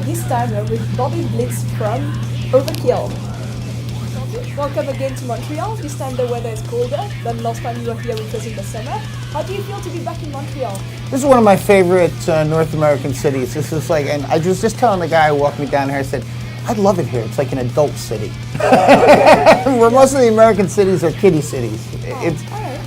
This time we're with Blitz from Overkill. Welcome again to Montreal. This time the weather is colder than last time you were here, which was in the summer. How do you feel to be back in Montreal? This is one of my favorite North American cities. This is like, and I was just telling the guy who walked me down here, I said, I love it here. It's like an adult city. Where most of the American cities are kiddie cities.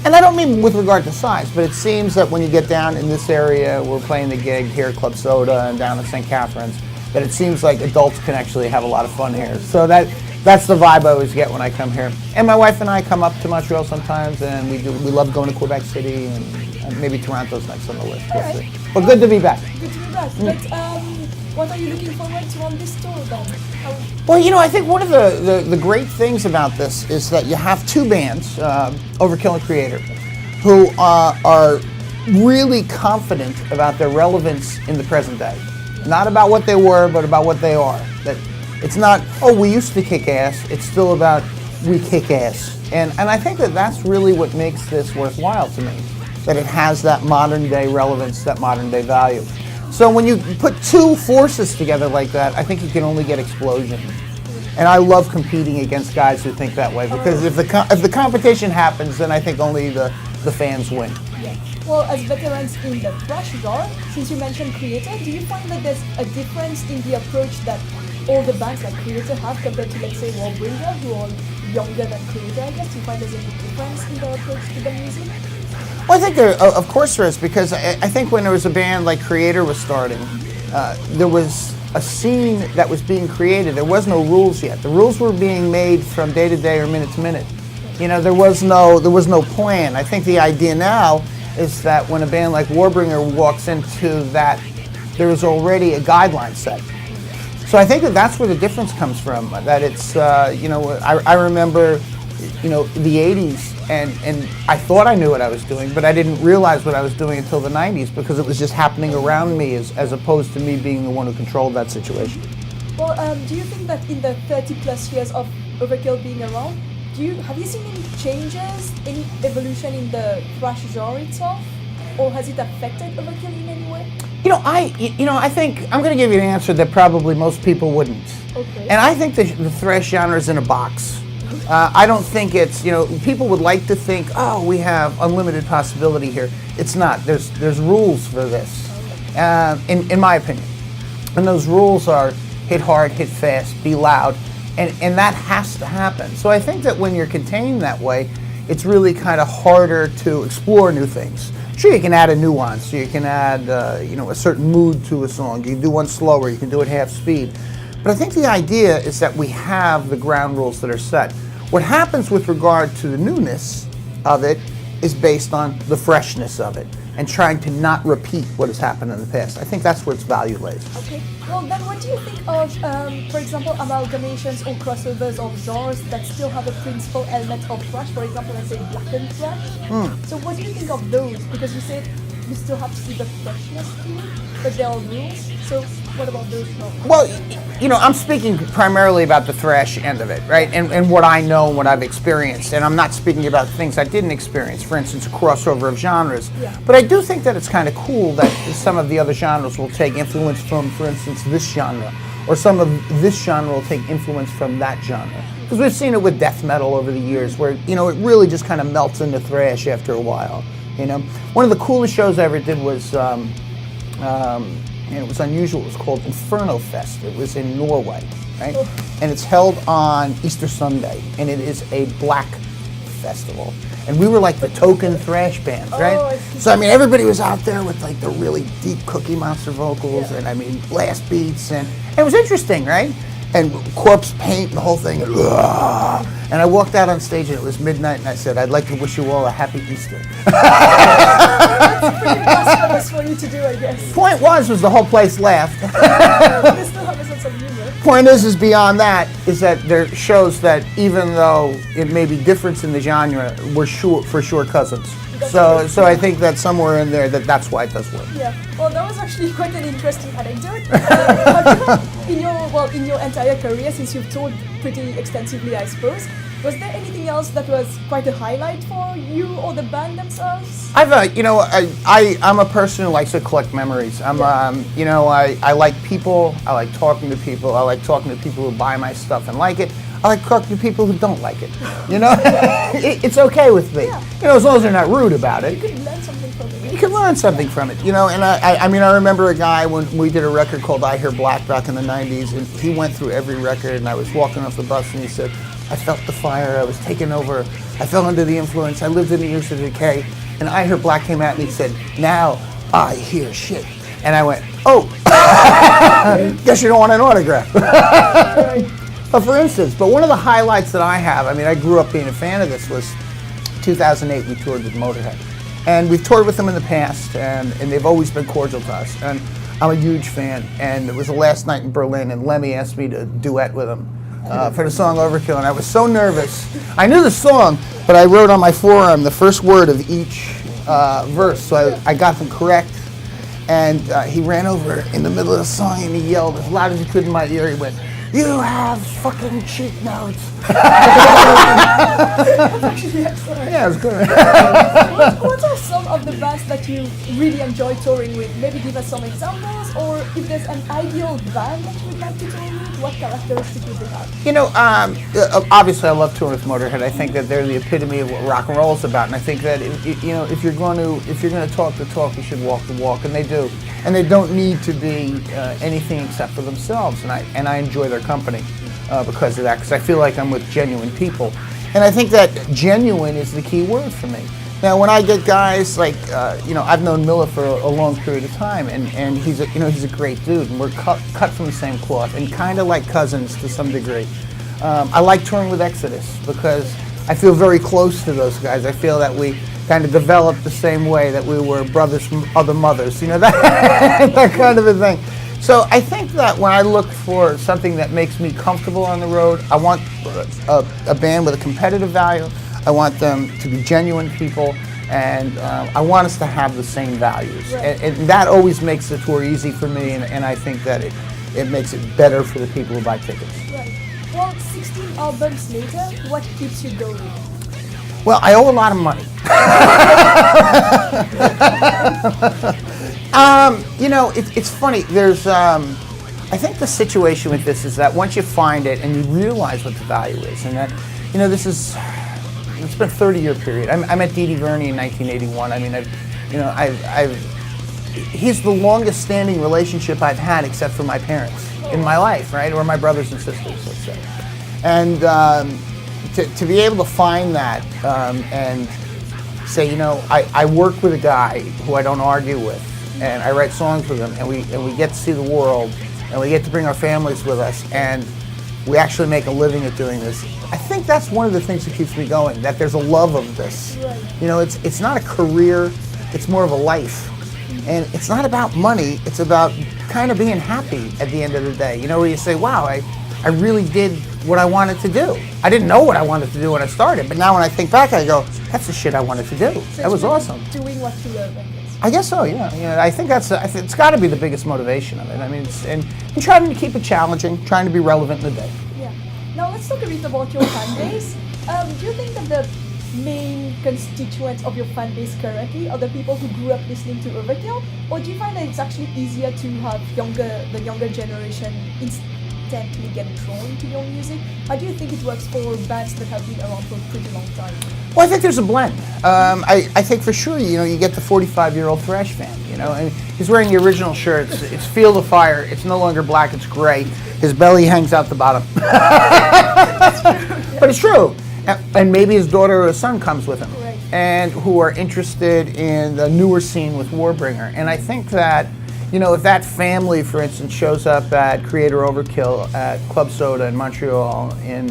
And I don't mean with regard to size, but it seems that when you get down in this area, we're playing the gig here at Club Soda and down at St. Catharines, that it seems like adults can actually have a lot of fun here. So that's the vibe I always get when I come here. And my wife and I come up to Montreal sometimes, and we love going to Quebec City, and maybe Toronto's next on the list. We'll see. But good to be back. Good to be back. But what are you looking forward to on this tour then? Well, you know, I think one of the great things about this is that you have two bands, Overkill and Creator, who are really confident about their relevance in the present day. Not about what they were, but about what they are. That it's not, oh, we used to kick ass. It's still about we kick ass. And I think that that's really what makes this worthwhile to me, that it has that modern day relevance, that modern day value. So when you put two forces together like that, I think you can only get explosion. And I love competing against guys who think that way, because if the competition happens, then I think only the fans win. Yeah. Well, as veterans in the thrash genre, since you mentioned Creator, do you find that there's a difference in the approach that all the bands like Creator have compared to, let's say, Warbringer, who are younger than Creator, I guess? Do you find there's a big difference in their approach to the music? Well, I think of course there is, because I think when there was a band like Creator was starting, there was a scene that was being created. There was no rules yet. The rules were being made from day to day or minute to minute. You know, there was no plan. I think the idea now is that when a band like Warbringer walks into that, there is already a guideline set. So I think that that's where the difference comes from. That it's, you know, I remember, you know, the 80s, and I thought I knew what I was doing, but I didn't realize what I was doing until the 90s, because it was just happening around me as opposed to me being the one who controlled that situation. Well, do you think that in the 30 plus years of Overkill being around, have you seen any changes, any evolution in the thrash genre itself, or has it affected Overkill in any way? You know, I think I'm going to give you an answer that probably most people wouldn't. Okay. And I think the thrash genre is in a box. I don't think it's, you know, people would like to think, oh, we have unlimited possibility here. It's not. There's rules for this, in my opinion. And those rules are hit hard, hit fast, be loud. And that has to happen. So I think that when you're contained that way, it's really kind of harder to explore new things. Sure, you can add a nuance. You can add, you know, a certain mood to a song. You can do one slower. You can do it half speed. But I think the idea is that we have the ground rules that are set. What happens with regard to the newness of it is based on the freshness of it and trying to not repeat what has happened in the past. I think that's where its value lays. Okay. Well, then what do you think of, for example, amalgamations or crossovers of genres that still have a principal element of thrash? For example, let's say blackened thrash. So what do you think of those? Because you said you still have to see the freshness to it, but there are rules. So what about those genres? Well, you know, I'm speaking primarily about the thrash end of it, right? And what I know and what I've experienced. And I'm not speaking about things I didn't experience, for instance, a crossover of genres. Yeah. But I do think that it's kind of cool that some of the other genres will take influence from, for instance, this genre. Or some of this genre will take influence from that genre. Because we've seen it with death metal over the years where, you know, it really just kind of melts into thrash after a while. You know, one of the coolest shows I ever did was, and it was unusual, it was called Inferno Fest. It was in Norway, right? And it's held on Easter Sunday, and it is a black festival. And we were like the token thrash band, right? So I mean, everybody was out there with like the really deep Cookie Monster vocals, and I mean, blast beats, and it was interesting, right? and corpse paint and the whole thing. And I walked out on stage and it was midnight and I said, I'd like to wish you all a happy Easter. That's pretty blasphemous for you to do, I guess. Point was the whole place laughed. They still have a sense of humor. Point is beyond that, is that there shows that even though it may be different in the genre, we're for sure cousins. So I think that somewhere in there that's why it does work. Yeah. Well, that was actually quite an interesting anecdote. In your entire career, since you've toured pretty extensively, I suppose, was there anything else that was quite a highlight for you or the band themselves? I'm a person who likes to collect memories. I like people. I like talking to people. I like talking to people who buy my stuff and like it. I like talking to people who don't like it. It's okay with me. Yeah. As long as they're not rude about it. You could learn something from it. You can learn something from it, and I remember a guy when we did a record called I Hear Black back in the 90s, and he went through every record, and I was walking off the bus, and he said, I felt the fire, I was taken over, I fell under the influence, I lived in the years of decay, and I Hear Black came out, and he said, now I hear shit. And I went, oh, guess you don't want an autograph. But for instance, one of the highlights that I have, I grew up being a fan of this, was 2008, we toured with Motorhead. And we've toured with them in the past, and they've always been cordial to us. And I'm a huge fan. And it was the last night in Berlin, and Lemmy asked me to duet with him for the song Overkill. And I was so nervous. I knew the song, but I wrote on my forearm the first word of each verse, so I got them correct. And he ran over in the middle of the song, and he yelled as loud as he could in my ear. He went, "You have fucking cheat notes." That's actually excellent. Yeah, it was good. What are some of the bands that you really enjoy touring with? Maybe give us some examples, or if there's an ideal band that you would like to tour with, what characteristics would they have? Obviously I love touring with Motorhead. I think that they're the epitome of what rock and roll is about, and I think that if you're going to talk the talk, you should walk the walk, and they do. And they don't need to be anything except for themselves, and I enjoy their company because of that, because I feel like I'm with genuine people. And I think that genuine is the key word for me. Now, when I get guys like, I've known Miller for a long period of time, and he's a great dude, and we're cut from the same cloth, and kind of like cousins to some degree. I like touring with Exodus because I feel very close to those guys. I feel that we kind of developed the same way, that we were brothers from other mothers, that kind of a thing. So I think that when I look for something that makes me comfortable on the road, I want a band with a competitive value. I want them to be genuine people, and I want us to have the same values. Right. And that always makes the tour easy for me, and I think that it makes it better for the people who buy tickets. Right. Well, 16 albums later, what keeps you going? Well, I owe a lot of money. It's funny. There's, I think the situation with this is that once you find it and you realize what the value is, and that, it's been a 30-year period. I met Dee Dee Verney in 1981. He's the longest standing relationship I've had except for my parents in my life, right? Or my brothers and sisters, let's say. And to be able to find that and say, I work with a guy who I don't argue with, and I write songs with him, and we get to see the world, and we get to bring our families with us, and we actually make a living at doing this. I think that's one of the things that keeps me going, that there's a love of this. Right. It's not a career, it's more of a life. And it's not about money, it's about kind of being happy at the end of the day. Where you say, wow, I really did what I wanted to do. I didn't know what I wanted to do when I started, but now when I think back, I go, that's the shit I wanted to do. So that was awesome. Doing what you love, I guess. I guess so, yeah. I think it's got to be the biggest motivation of it. And trying to keep it challenging, trying to be relevant in the day. Yeah. Now let's talk a bit about your fan base. Do you think that the main constituents of your fan base currently are the people who grew up listening to Overkill, or do you find that it's actually easier to have the younger generation instantly get drawn to your music? How do you think it works for bands that have been around for a pretty long time? Well, I think there's a blend. I think for sure, you get the 45-year-old thrash fan, and he's wearing the original shirt. It's Feel the Fire. It's no longer black, it's gray. His belly hangs out the bottom. That's true. Yeah. But it's true. And maybe his daughter or his son comes with him, right, and who are interested in the newer scene with Warbringer. And I think that you know, if that family, for instance, shows up at Creator Overkill at Club Soda in Montreal in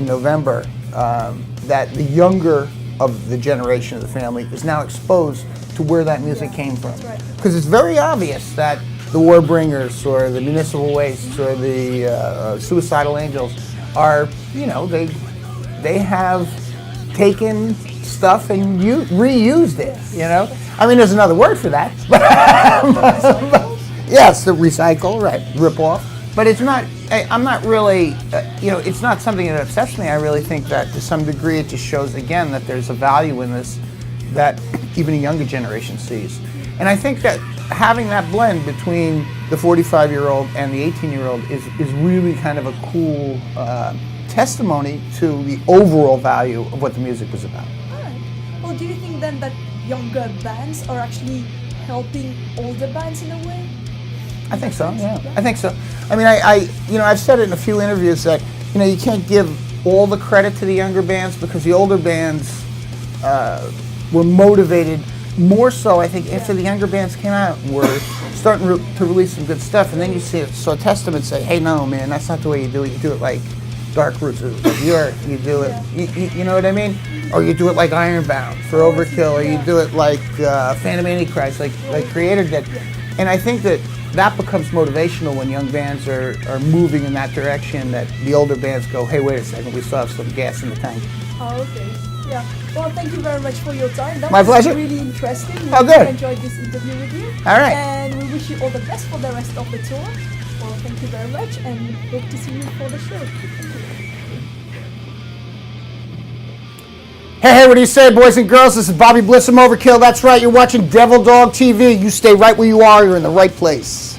November, that the younger of the generation of the family is now exposed to where that music came from. Because it's very obvious that the Warbringers or the Municipal Wastes or the Suicidal Angels are, you know, they have taken stuff and reused it, you know? I mean, there's another word for that. Yes, the recycle, right, rip off. But it's not, I'm not really, you know, it's not something that upsets me. I really think that to some degree it just shows again that there's a value in this that even a younger generation sees. And I think that having that blend between the 45-year-old and the 18-year-old is really kind of a cool testimony to the overall value of what the music was about. All right. Well, do you think then that younger bands are actually helping older bands in a way? I think so, yeah. I think so. I mean, I've said it in a few interviews that, you know, you can't give all the credit to the younger bands because the older bands were motivated more so, I think, after the younger bands came out and were starting to release some good stuff. And then you saw Testament say, hey, no, man, that's not the way you do it. You do it like Dark Roots of Europe. You do it, you know what I mean? Or you do it like Ironbound for Overkill, or you do it like Phantom Antichrist, like Creator did. And I think that becomes motivational when young bands are moving in that direction, that the older bands go, hey, wait a second, we still have some gas in the tank. Oh, okay. Yeah. Well, thank you very much for your time. That My was pleasure. Really interesting. Oh, We good. enjoyed this interview with you. All right. And we wish you all the best for the rest of the tour. Well, thank you very much, and hope to see you for the show. Hey, what do you say, boys and girls? This is Bobby Blitz from Overkill. That's right, you're watching Devil Dog TV. You stay right where you are. You're in the right place.